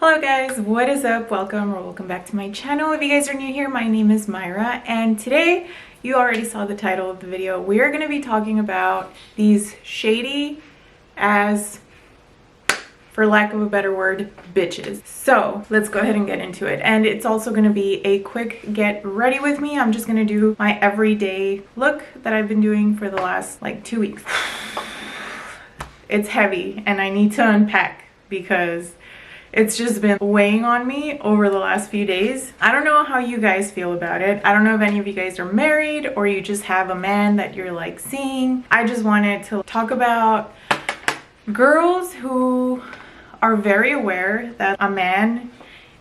Hello guys, what is up? Welcome back to my channel. If you guys are new here, my name is Myra, and today you already saw the title of the video. We are going to be talking about these shady as, for lack of a better word, bitches. So let's go ahead and get into it. And it's also going to be a quick get ready with me. I'm just going to do my everyday look that I've been doing for the last like 2 weeks. It's heavy and I need to unpack because it's just been weighing on me over the last few days. I don't know how you guys feel about it. I don't know if any of you guys are married or you just have a man that you're like seeing. I just wanted to talk about girls who are very aware that a man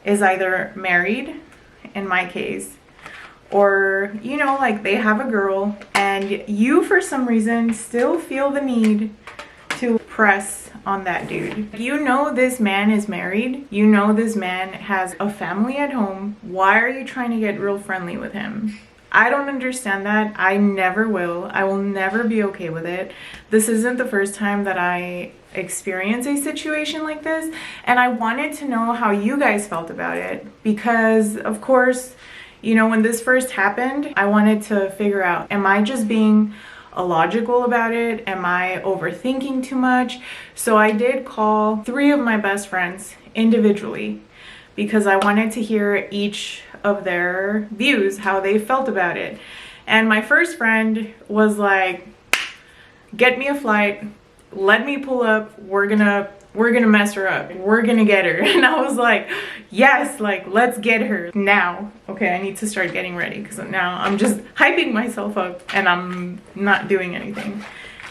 is either married, in my case, or, you know, like they have a girl and you for some reason still feel the need to press on that dude. You know this man is married. You know this man has a family at home. Why are you trying to get real friendly with him? I don't understand that. I never will. I will never be okay with it. This isn't the first time that I experience a situation like this, and I wanted to know how you guys felt about it because, of course, you know, when this first happened, I wanted to figure out, am I just being illogical about it? Am I overthinking too much? So I did call 3 of my best friends individually because I wanted to hear each of their views, how they felt about it. And my first friend was like, get me a flight, let me pull up, we're gonna mess her up, we're gonna get her. And I was like, yes, like let's get her now. Okay, I need to start getting ready because now I'm just hyping myself up and I'm not doing anything.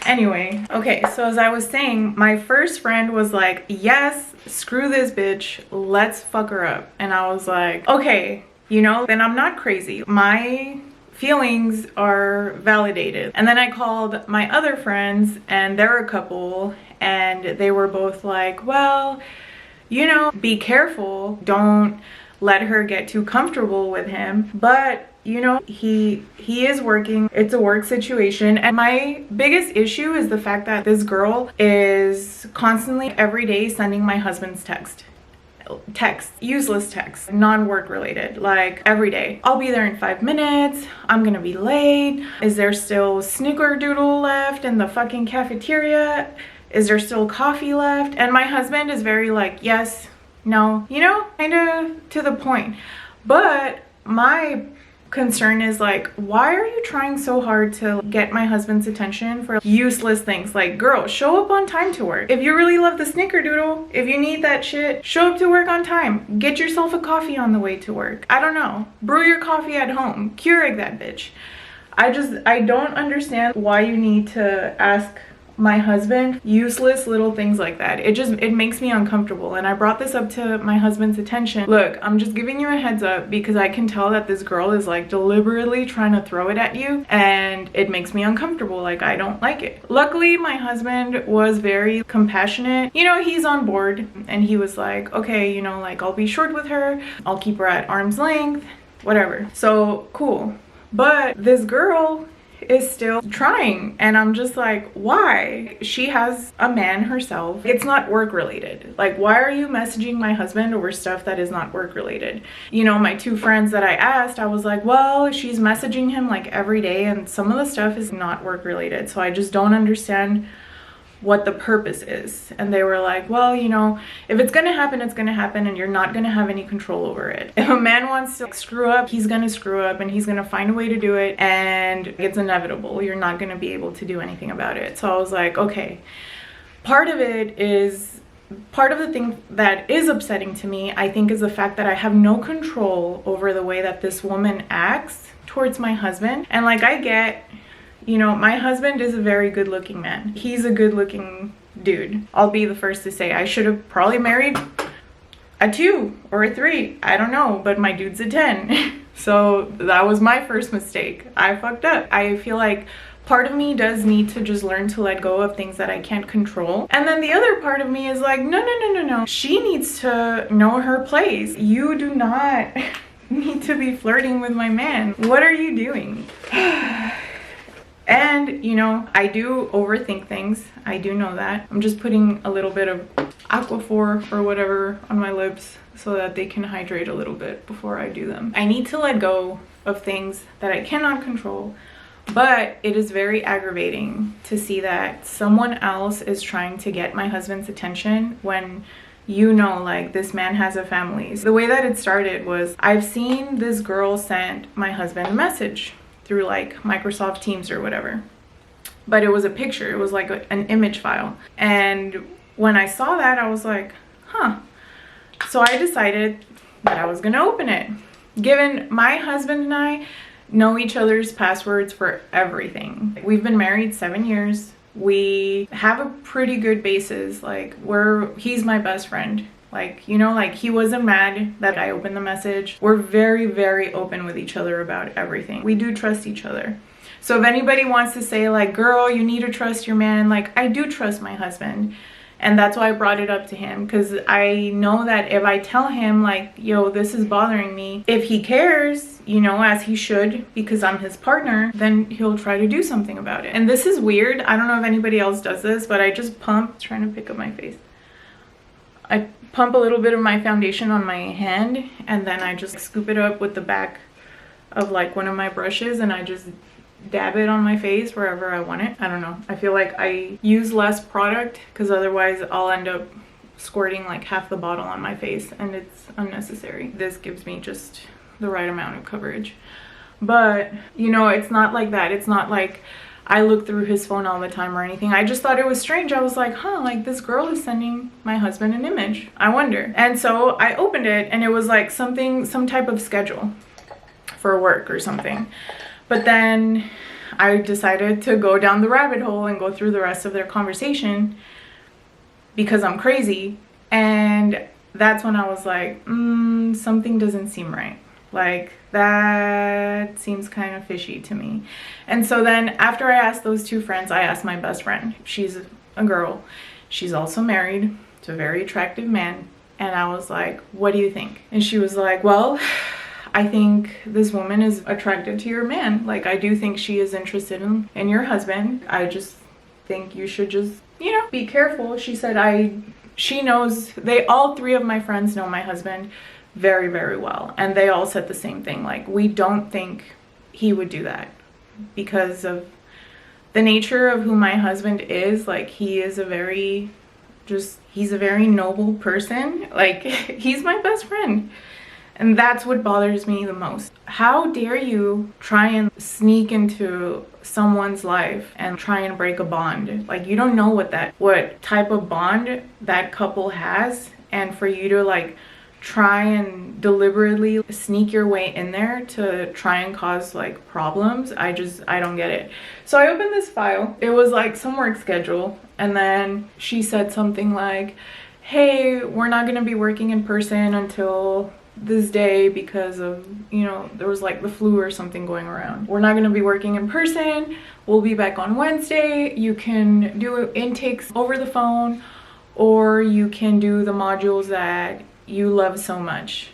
Anyway, okay, so as I was saying, my first friend was like, yes, screw this bitch, let's fuck her up. And I was like, okay, you know, then I'm not crazy. My feelings are validated. And then I called my other friends, and they're a couple, and they were both like, well, you know, be careful, don't let her get too comfortable with him. But you know, he is working, it's a work situation. And my biggest issue is the fact that this girl is constantly every day sending my husband's useless text, non-work related, like every day. I'll be there in 5 minutes, I'm gonna be late, is there still snickerdoodle left in the fucking cafeteria, is there still coffee left? And my husband is very like, yes, no, you know, kind of to the point. But my concern is like, why are you trying so hard to get my husband's attention for useless things? Like, girl, show up on time to work. If you really love the snickerdoodle, if you need that shit, show up to work on time. Get yourself a coffee on the way to work. I don't know, brew your coffee at home, Keurig that bitch. I don't understand why you need to ask my husband useless little things like that. It makes me uncomfortable. And I brought this up to my husband's attention. Look, I'm just giving you a heads up because I can tell that this girl is like deliberately trying to throw it at you, and it makes me uncomfortable. Like, I don't like it. Luckily, my husband was very compassionate. You know, he's on board, and he was like, okay, you know, like I'll be short with her, I'll keep her at arm's length, whatever. So cool. But this girl is still trying, and I'm just like, why? She has a man herself. It's not work related. Like, why are you messaging my husband over stuff that is not work related? You know, my 2 friends that I asked, I was like, well, she's messaging him like every day, and some of the stuff is not work related, so I just don't understand what the purpose is. And they were like, well, you know, if it's gonna happen, it's gonna happen, and you're not gonna have any control over it. If a man wants to screw up, he's gonna screw up, and he's gonna find a way to do it, and it's inevitable. You're not gonna be able to do anything about it. So I was like, okay. Part of the thing that is upsetting to me, I think, is the fact that I have no control over the way that this woman acts towards my husband. And like, I get, you know, my husband is a very good looking man. He's a good looking dude. I'll be the first to say I should have probably married a 2 or a 3. I don't know, but my dude's a 10. So that was my first mistake. I fucked up. I feel like part of me does need to just learn to let go of things that I can't control. And then the other part of me is like, no. She needs to know her place. You do not need to be flirting with my man. What are you doing? And you know, I do overthink things. I do know that. I'm just putting a little bit of Aquaphor or whatever on my lips so that they can hydrate a little bit before I do them. I need to let go of things that I cannot control, but it is very aggravating to see that someone else is trying to get my husband's attention when, you know, like, this man has a family. So the way that it started was, I've seen this girl send my husband a message through like Microsoft Teams or whatever, but it was a picture. It was like an image file. And when I saw that, I was like, huh. So I decided that I was gonna open it. Given my husband and I know each other's passwords for everything. We've been married 7 years. We have a pretty good basis. Like, he's my best friend. Like, you know, like, he wasn't mad that I opened the message. We're very, very open with each other about everything. We do trust each other. So if anybody wants to say like, girl, you need to trust your man, like, I do trust my husband. And that's why I brought it up to him, because I know that if I tell him like, yo, this is bothering me, if he cares, you know, as he should, because I'm his partner, then he'll try to do something about it. And this is weird. I don't know if anybody else does this, but I just pump, trying to pick up my face. I pump a little bit of my foundation on my hand, and then I just scoop it up with the back of like one of my brushes, and I just dab it on my face wherever I want it. I don't know. I feel like I use less product because otherwise I'll end up squirting like half the bottle on my face, and it's unnecessary. This gives me just the right amount of coverage. But, you know, it's not like that. It's not like I look through his phone all the time or anything. I just thought it was strange. I was like, huh, like, this girl is sending my husband an image. I wonder. And so I opened it, and it was like some type of schedule for work or something. But then I decided to go down the rabbit hole and go through the rest of their conversation because I'm crazy. And that's when I was like, something doesn't seem right. Like, that seems kind of fishy to me. And so then after I asked those two friends, I asked my best friend. She's a girl. She's also married to a very attractive man. And I was like, what do you think? And she was like, well, I think this woman is attracted to your man. Like, I do think she is interested in your husband. I just think you should just, you know, be careful. She said she knows, all three of my friends know my husband very, very well. And they all said the same thing. Like, we don't think he would do that because of the nature of who my husband is. Like, he's a very noble person. Like, he's my best friend. And that's what bothers me the most. How dare you try and sneak into someone's life and try and break a bond? Like, you don't know what type of bond that couple has, and for you to like try and deliberately sneak your way in there to try and cause like problems. I don't get it. So I opened this file. It was like some work schedule, and then she said something like, hey, we're not gonna be working in person until this day because of, you know, there was like the flu or something going around. We're not going to be working in person. We'll be back on Wednesday. You can do intakes over the phone, or you can do the modules that you love so much.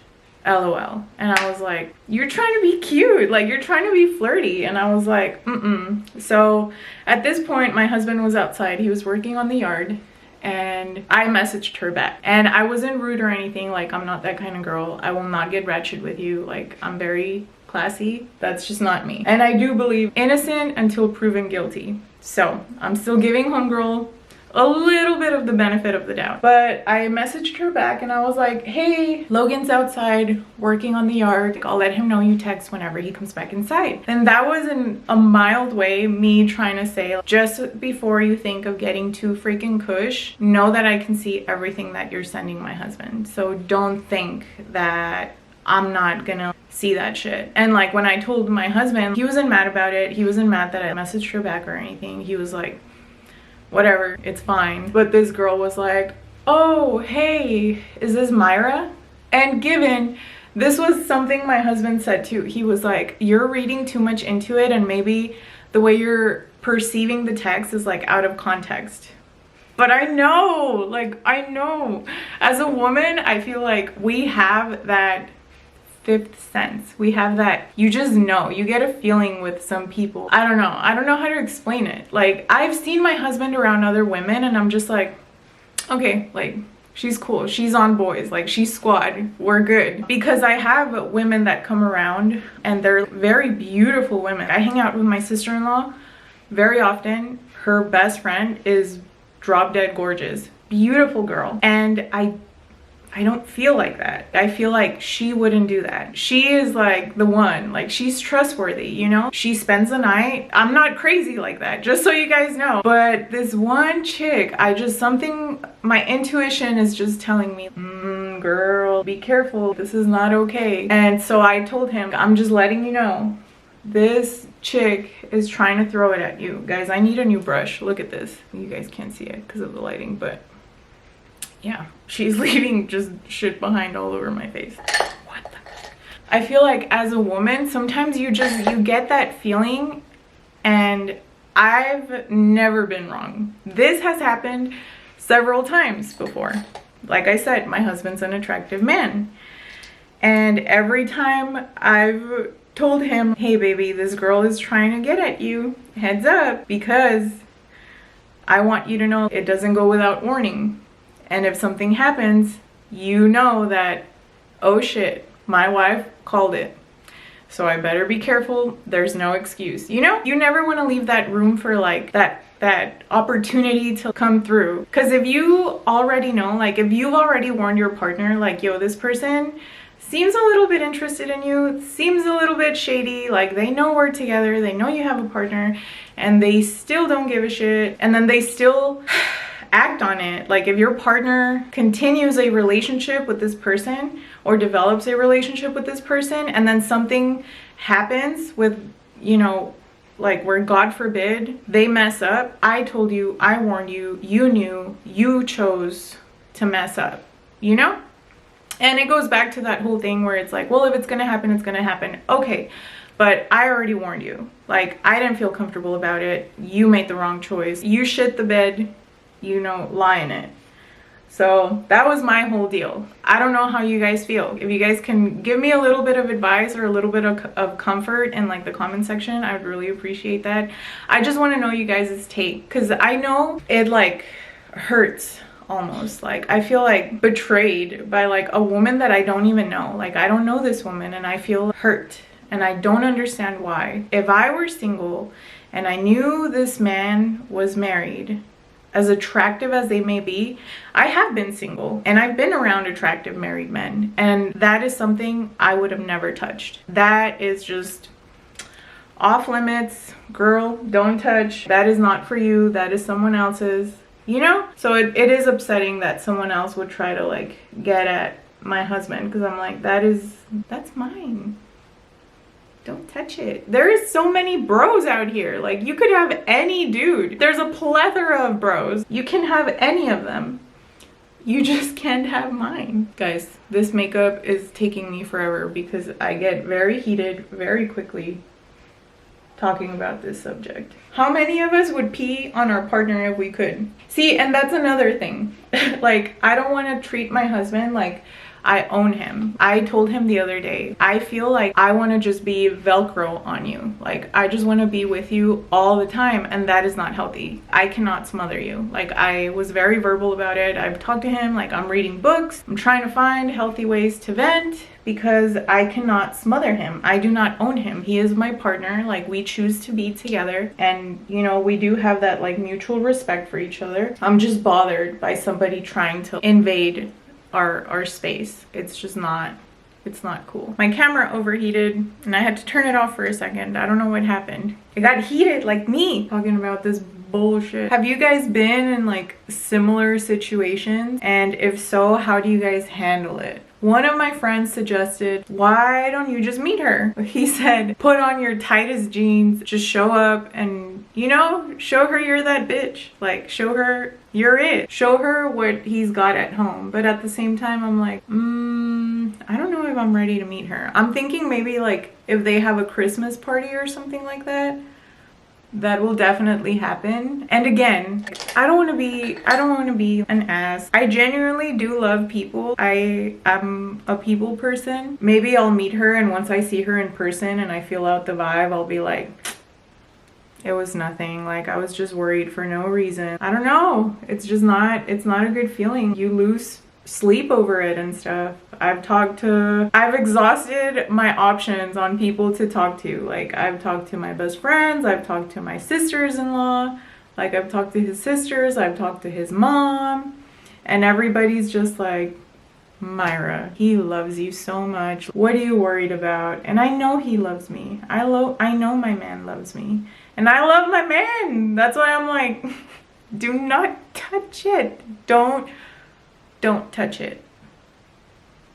LOL. And I was like, you're trying to be cute, like, you're trying to be flirty. And I was like, So at this point, my husband was outside. He was working on the yard. And I messaged her back, and I wasn't rude or anything. Like, I'm not that kind of girl. I will not get ratchet with you. Like, I'm very classy. That's just not me. And I do believe innocent until proven guilty. So I'm still giving homegirl a little bit of the benefit of the doubt. But I messaged her back, and I was like, hey, Logan's outside working on the yard. I'll let him know you text whenever he comes back inside. And that was in a mild way, me trying to say, just before you think of getting too freaking cush, know that I can see everything that you're sending my husband. So don't think that I'm not gonna see that shit. And like, when I told my husband, he wasn't mad about it. He wasn't mad that I messaged her back or anything. He was like, whatever, it's fine. But this girl was like, oh, hey, is this Myra? And given this was something my husband said too, he was like, you're reading too much into it, and maybe the way you're perceiving the text is like out of context. But I know, as a woman, I feel like we have that fifth sense. We have that, you just know, you get a feeling with some people. I don't know how to explain it. Like, I've seen my husband around other women and I'm just like, okay, like, she's cool, she's on boys, like, she's squad, we're good. Because I have women that come around and they're very beautiful women. I hang out with my sister-in-law very often. Her best friend is drop dead gorgeous, beautiful girl, and I don't feel like that. I feel like she wouldn't do that. She is like the one, like, she's trustworthy, you know? She spends the night. I'm not crazy like that, just so you guys know. But this one chick, my intuition is just telling me, girl, be careful, this is not okay. And so I told him, I'm just letting you know, this chick is trying to throw it at you. Guys, I need a new brush. Look at this. You guys can't see it because of the lighting, but yeah, she's leaving just shit behind all over my face. What the heck? I feel like as a woman, sometimes you get that feeling, and I've never been wrong. This has happened several times before. Like I said, my husband's an attractive man. And every time I've told him, hey baby, this girl is trying to get at you, heads up, because I want you to know it doesn't go without warning. And if something happens, you know that, oh shit, my wife called it. So I better be careful. There's no excuse. You know, you never want to leave that room for like that opportunity to come through. Because if you already know, like, if you've already warned your partner, like, yo, this person seems a little bit interested in you, seems a little bit shady, like, they know we're together, they know you have a partner, and they still don't give a shit, and then they still act on it. Like, if your partner continues a relationship with this person or develops a relationship with this person, and then something happens with, you know, like, where God forbid they mess up, I told you, I warned you, you knew, you chose to mess up, you know? And it goes back to that whole thing where it's like, well, if it's gonna happen, it's gonna happen. Okay, but I already warned you. Like, I didn't feel comfortable about it. You made the wrong choice. You shit the bed, you know, lie in it. So that was my whole deal. I don't know how you guys feel. If you guys can give me a little bit of advice or a little bit of comfort in like the comment section, I would really appreciate that. I just want to know you guys' take, because I know it like hurts almost. Like, I feel like betrayed by like a woman that I don't even know. Like, I don't know this woman and I feel hurt and I don't understand why. If I were single and I knew this man was married, as attractive as they may be, I have been single and I've been around attractive married men, and that is something I would have never touched. That is just off limits. Girl, don't touch. That is not for you. That is someone else's, you know? So it is upsetting that someone else would try to like get at my husband, because I'm like, that's mine. Don't touch it. There is so many bros out here. Like, you could have any dude. There's a plethora of bros. You can have any of them. You just can't have mine. Guys, this makeup is taking me forever because I get very heated very quickly talking about this subject. How many of us would pee on our partner if we could? See, and that's another thing. Like, I don't want to treat my husband like I own him. I told him the other day, I feel like I want to just be Velcro on you. Like, I just want to be with you all the time, and that is not healthy. I cannot smother you. Like, I was very verbal about it. I've talked to him, like, I'm reading books. I'm trying to find healthy ways to vent because I cannot smother him. I do not own him. He is my partner. Like, we choose to be together, and, you know, we do have that, like, mutual respect for each other. I'm just bothered by somebody trying to invade our space. It's just not, it's not cool. My camera overheated and I had to turn it off for a second. I don't know what happened. It got heated like me talking about this bullshit. Have you guys been in like similar situations? And if so, how do you guys handle it? One of my friends suggested, why don't you just meet her? He said, put on your tightest jeans, just show up and, you know, show her you're that bitch. Like, show her you're it. Show her what he's got at home. But at the same time, I'm like, I don't know if I'm ready to meet her. I'm thinking maybe like if they have a Christmas party or something like that, that will definitely happen. And again, I don't want to be an ass. I genuinely do love people. I am a people person. Maybe I'll meet her, and once I see her in person and I feel out the vibe, I'll be like, it was nothing. Like, I was just worried for no reason. I don't know. It's not a good feeling. You lose sleep over it and stuff. I've exhausted my options on people to talk to. Like, I've talked to my best friends, I've talked to my sisters-in-law, like I've talked to his sisters, I've talked to his mom, and everybody's just like, Myra, he loves you so much. What are you worried about? And I know he loves me. I know my man loves me. And I love my man. That's why I'm like, do not touch it. Don't touch it.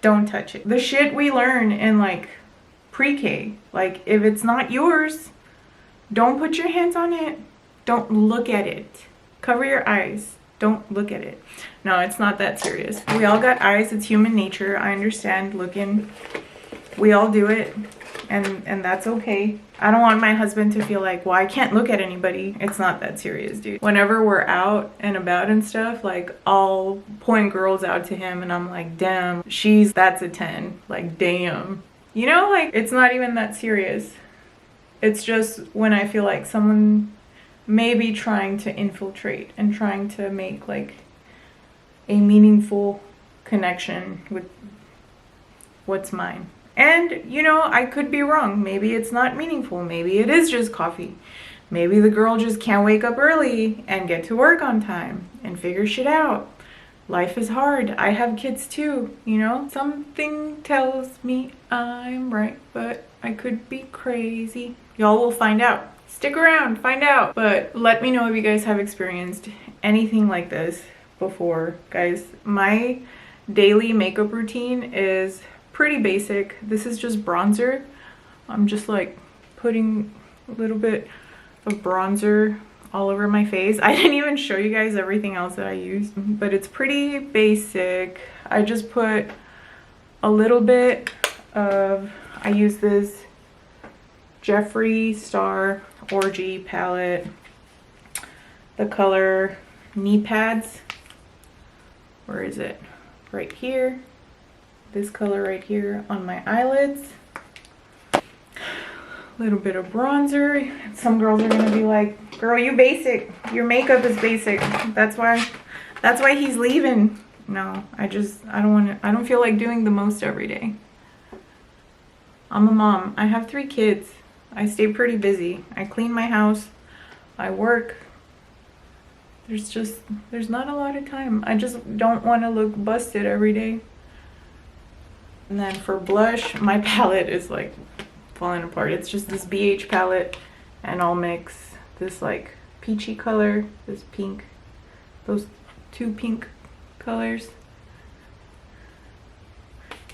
Don't touch it. The shit we learn in like pre-K, like if it's not yours, don't put your hands on it. Don't look at it. Cover your eyes. Don't look at it. No, it's not that serious. We all got eyes. It's human nature. I understand looking. We all do it. And that's okay. I don't want my husband to feel like, well, I can't look at anybody. It's not that serious, dude. Whenever we're out and about and stuff, like, I'll point girls out to him and I'm like, damn, that's a 10. Like, damn. You know, like, it's not even that serious. It's just when I feel like someone may be trying to infiltrate and trying to make like a meaningful connection with what's mine. And, you know, I could be wrong. Maybe it's not meaningful. Maybe it is just coffee. Maybe the girl just can't wake up early and get to work on time and figure shit out. Life is hard. I have kids too, you know? Something tells me I'm right, but I could be crazy. Y'all will find out. Stick around, find out. But let me know if you guys have experienced anything like this before. Guys, my daily makeup routine is pretty basic. This is just bronzer. I'm just like putting a little bit of bronzer all over my face. I didn't even show you guys everything else that I used, but it's pretty basic. I just put a little bit of, I use this Jeffree Star Orgy palette, the color Knee Pads. Where is it? Right here. This color right here on my eyelids. A little bit of bronzer. Some girls are gonna be like, girl, you basic. Your makeup is basic. That's why he's leaving. No, I don't feel like doing the most every day. I'm a mom. I have 3 kids. I stay pretty busy. I clean my house. I work. There's not a lot of time. I just don't want to look busted every day. And then for blush, my palette is like falling apart. It's just this BH palette, and I'll mix this like peachy color, this pink, those 2 pink colors.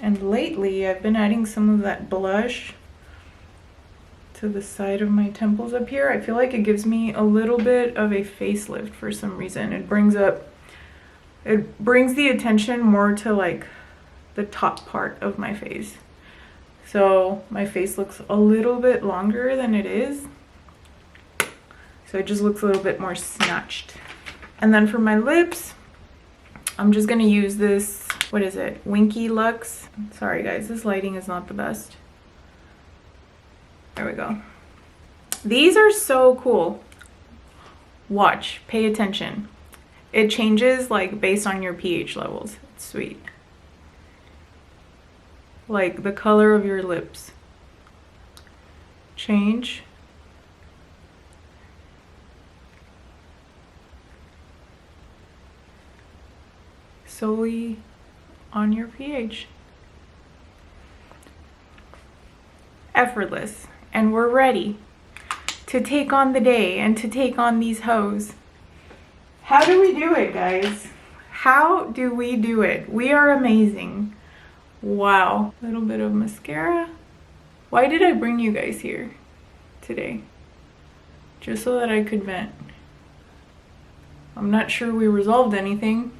And lately I've been adding some of that blush to the side of my temples up here. I feel like it gives me a little bit of a facelift for some reason. It brings the attention more to like the top part of my face. So my face looks a little bit longer than it is. So it just looks a little bit more snatched. And then for my lips, I'm just gonna use this, what is it? Winky Lux. Sorry guys, this lighting is not the best. There we go. These are so cool. Watch, pay attention. It changes like based on your pH levels. It's sweet. Like the color of your lips change. Solely on your pH. Effortless. And we're ready to take on the day and to take on these hoes. How do we do it, guys? How do we do it? We are amazing. Wow. A little bit of mascara. Why did I bring you guys here today? Just so that I could vent. I'm not sure we resolved anything,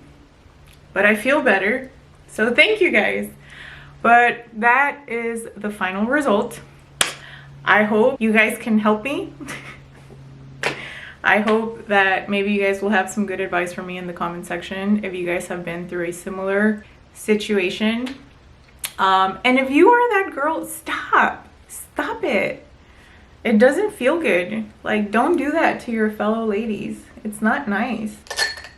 but I feel better. So thank you guys. But that is the final result. I hope you guys can help me I hope that maybe you guys will have some good advice for me in the comment section if you guys have been through a similar situation. And if you are that girl, stop it. It doesn't feel good. Like, don't do that to your fellow ladies. It's not nice.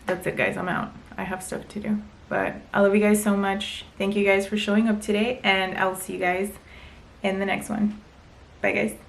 That's it, guys. I'm out. I have stuff to do. But I love you guys so much. Thank you guys for showing up today, and I'll see you guys in the next one. Bye, guys.